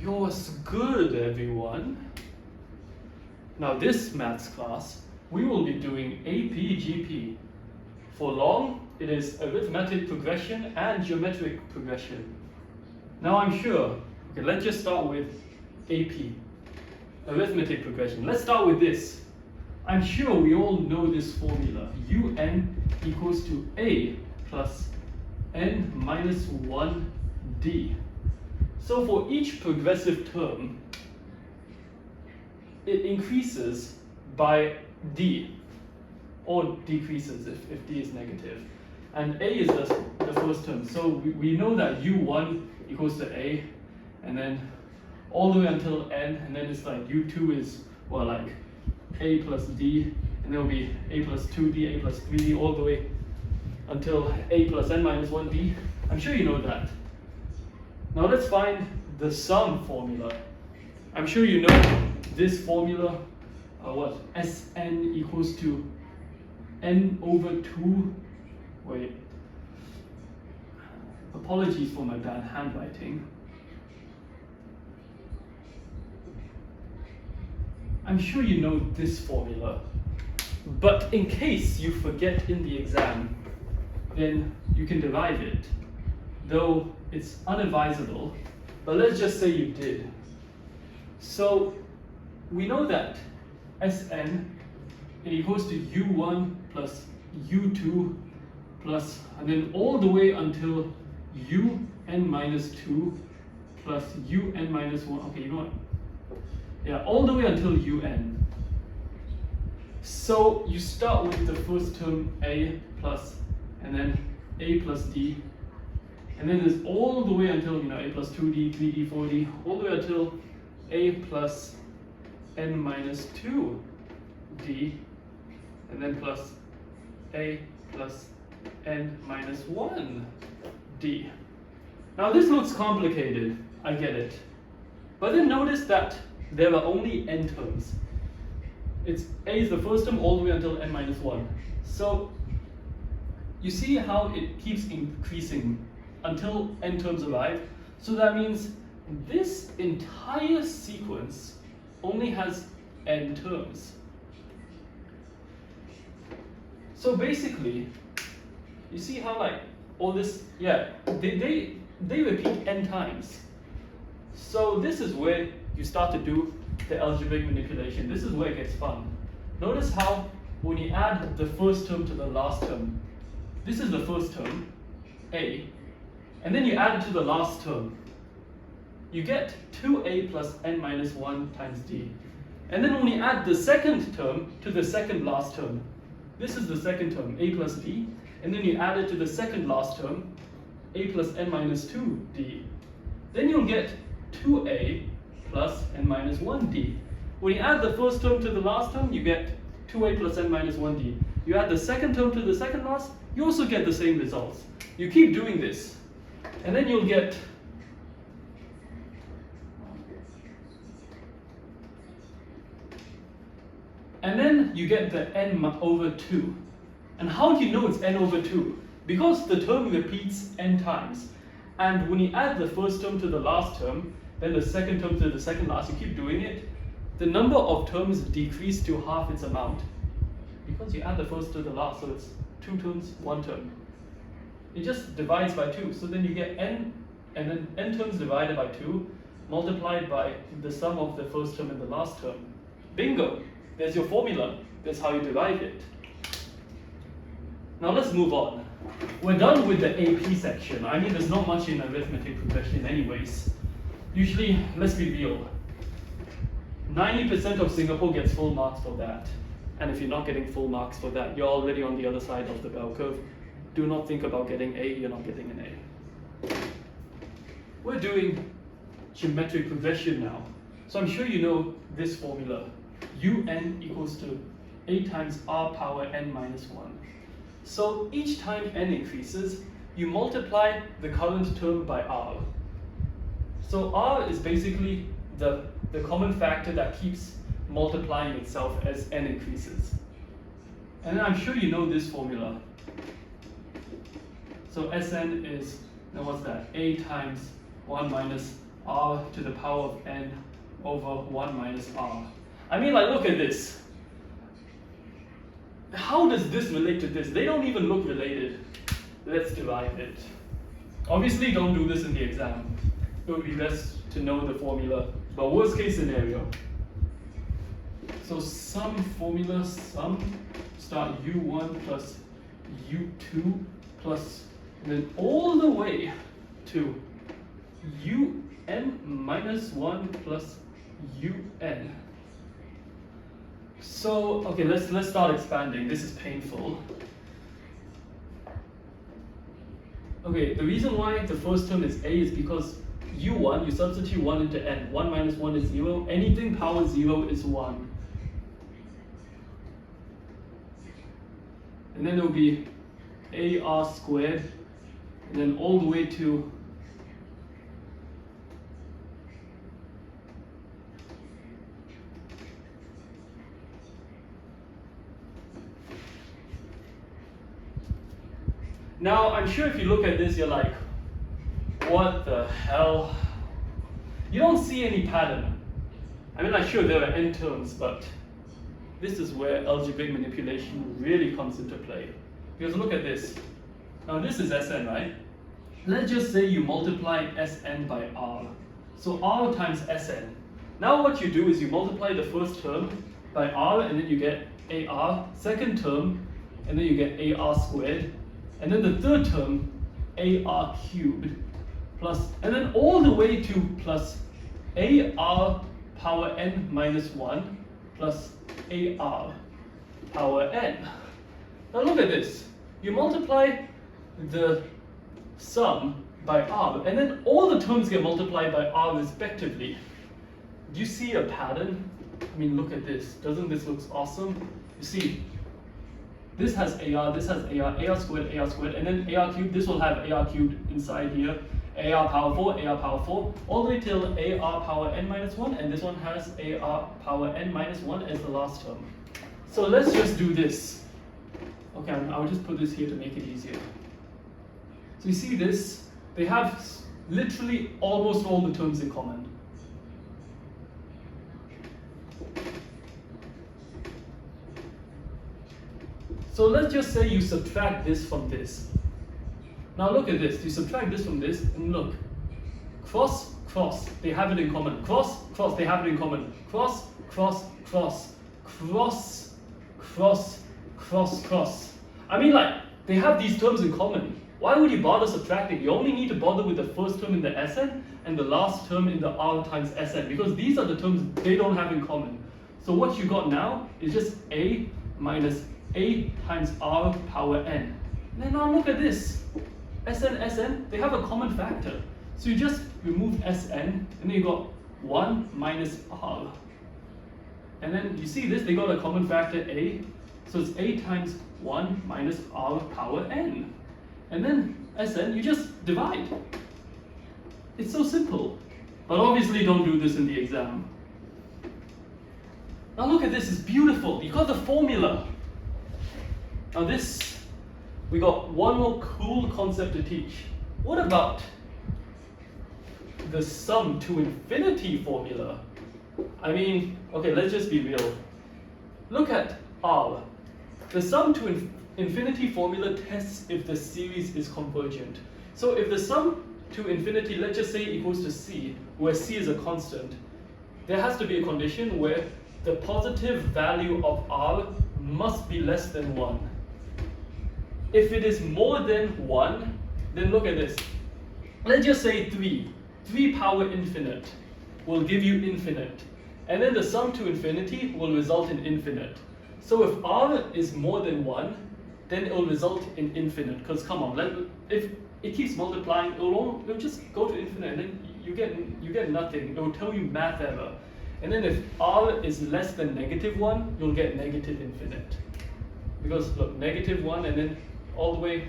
Yours good, everyone. Now this maths class, we will be doing APGP. For long, it is arithmetic progression and geometric progression. Now I'm sure, okay, let's just start with AP, arithmetic progression. Let's start with this. I'm sure we all know this formula, UN equals to A plus N minus 1D. So for each progressive term, it increases by D, or decreases if D is negative. And A is the first term, so we know that U1 equals to A, and then all the way until N, and then it's like U2 is, well, like A plus D, and there'll be A plus 2D, A plus 3D, all the way until A plus N minus 1D. I'm sure you know that. Now let's find the sum formula. I'm sure you know this formula, what? Sn equals to n over 2, wait, apologies for my bad handwriting. I'm sure you know this formula, but in case you forget in the exam, then you can derive it, though it's unadvisable, but let's just say you did. So we know that Sn equals to U1 plus U2 plus, and then all the way until UN minus 2 plus UN minus 1. Okay, you know what? Yeah, all the way until UN. So you start with the first term A plus, and then A plus D, and then there's all the way until, you know, A plus 2D, 3D, 4D, all the way until A plus N minus 2D, and then plus A plus N minus 1D. Now this looks complicated, I get it. But then notice that there are only n terms. It's A is the first term all the way until N minus 1. So you see how it keeps increasing until n terms arrive. So that means this entire sequence only has n terms. So basically, you see how like all this, yeah, they repeat n times. So this is where you start to do the algebraic manipulation. This is where it gets fun. Notice how when you add the first term to the last term, this is the first term, A, and then you add it to the last term, you get 2A plus N minus 1 times D. And then when you add the second term to the second last term, this is the second term, A plus D, and then you add it to the second last term, A plus N minus 2D. Then you'll get 2A plus N minus 1D. When you add the first term to the last term, you get 2A plus N minus 1D. You add the second term to the second last, you also get the same results. You keep doing this, and then you'll get the n over 2. And how do you know it's n over 2? Because the term repeats n times. And when you add the first term to the last term, then the second term to the second last, you keep doing it, the number of terms decrease to half its amount. Because you add the first to the last, so it's 2 terms, 1 term. It just divides by 2. So then you get n, and then n terms divided by 2, multiplied by the sum of the first term and the last term. Bingo! There's your formula. That's how you derive it. Now let's move on. We're done with the AP section. I mean, there's not much in arithmetic progression anyways. Usually, let's be real, 90% of Singapore gets full marks for that. And if you're not getting full marks for that, you're already on the other side of the bell curve. Do not think about getting A, you're not getting an A. We're doing geometric progression now. So I'm sure you know this formula. UN equals to A times R power N minus 1. So each time N increases, you multiply the current term by R. So R is basically the common factor that keeps multiplying itself as N increases. And I'm sure you know this formula. So Sn is, now what's that? A times 1 minus r to the power of n over 1 minus r. I mean, like, look at this. How does this relate to this? They don't even look related. Let's derive it. Obviously, don't do this in the exam. It would be best to know the formula, but worst case scenario. So sum formula, sum, start u1 plus u2 plus, and then all the way to un minus 1 plus un. So, okay, let's start expanding. This is painful. Okay, the reason why the first term is a is because u1, you substitute 1 into n. 1 minus 1 is 0. Anything power 0 is 1. And then there will be ar squared, and then all the way to now, I'm sure if you look at this, you're like, what the hell? You don't see any pattern. I mean, like, sure, there are n terms, but this is where algebraic manipulation really comes into play. Because look at this. Now, this is Sn, right? Let's just say you multiply Sn by r. So r times Sn. Now what you do is you multiply the first term by r, and then you get ar. Second term, and then you get ar squared. And then the third term, ar cubed, plus, and then all the way to plus ar power n minus 1 plus ar power n. Now look at this. You multiply the sum by r, and then all the terms get multiplied by r respectively. Do you see a pattern? I mean, look at this. Doesn't this look awesome? You see, this has ar, this has ar squared, and then ar cubed. This will have ar cubed inside here. Ar power 4, all the way till ar power n minus 1, and this one has ar power n minus 1 as the last term. So let's just do this. Okay, I'll just put this here to make it easier. So you see this? They have literally almost all the terms in common. So let's just say you subtract this from this. Now look at this. You subtract this from this, and look. Cross, cross, they have it in common. Cross, cross, they have it in common. Cross, cross, cross, cross, cross, cross, cross. I mean, like, they have these terms in common. Why would you bother subtracting? You only need to bother with the first term in the Sn and the last term in the r times Sn, because these are the terms they don't have in common. So what you got now is just a minus a times r power n. And then now look at this. Sn, they have a common factor. So you just remove Sn, and then you got 1 minus r. And then you see this, they got a common factor a. So it's a times 1 minus r power n. And then Sn, you just divide. It's so simple. But obviously don't do this in the exam. Now look at this, it's beautiful. You got the formula. Now this, we got one more cool concept to teach. What about the sum to infinity formula? I mean, okay, let's just be real. Look at R. The sum to infinity formula tests if the series is convergent. So if the sum to infinity, let's just say, equals to C, where C is a constant, there has to be a condition where the positive value of R must be less than 1. If it is more than 1, then look at this. Let's just say 3. 3 power infinite will give you infinite. And then the sum to infinity will result in infinite. So if R is more than 1, then it will result in infinite. Because come on, if it keeps multiplying, it'll just go to infinite, and then you get nothing. It will tell you math error. And then if R is less than -1, you'll get negative infinite. Because look, -1 and then all the way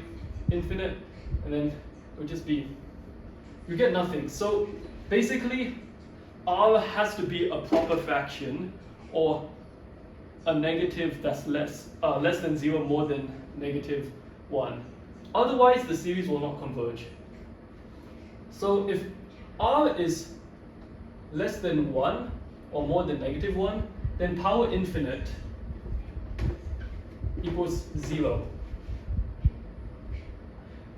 infinite, and then it would just be, you get nothing. So basically, R has to be a proper fraction, or a negative that's less than 0, more than -1. Otherwise, the series will not converge. So if R is less than 1 or more than -1, then power infinite equals 0.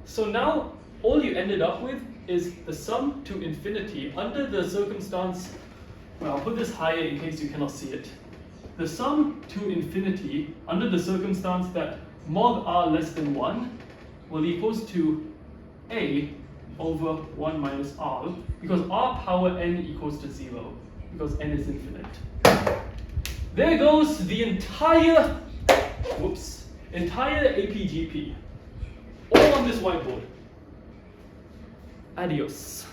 So now all you ended up with is the sum to infinity under the circumstance, well, I'll put this higher in case you cannot see it. The sum to infinity under the circumstance that mod r less than 1 will equals to a over 1 minus r, because r power n equals to 0, because n is infinite. There goes the entire APGP, all on this whiteboard. Adios.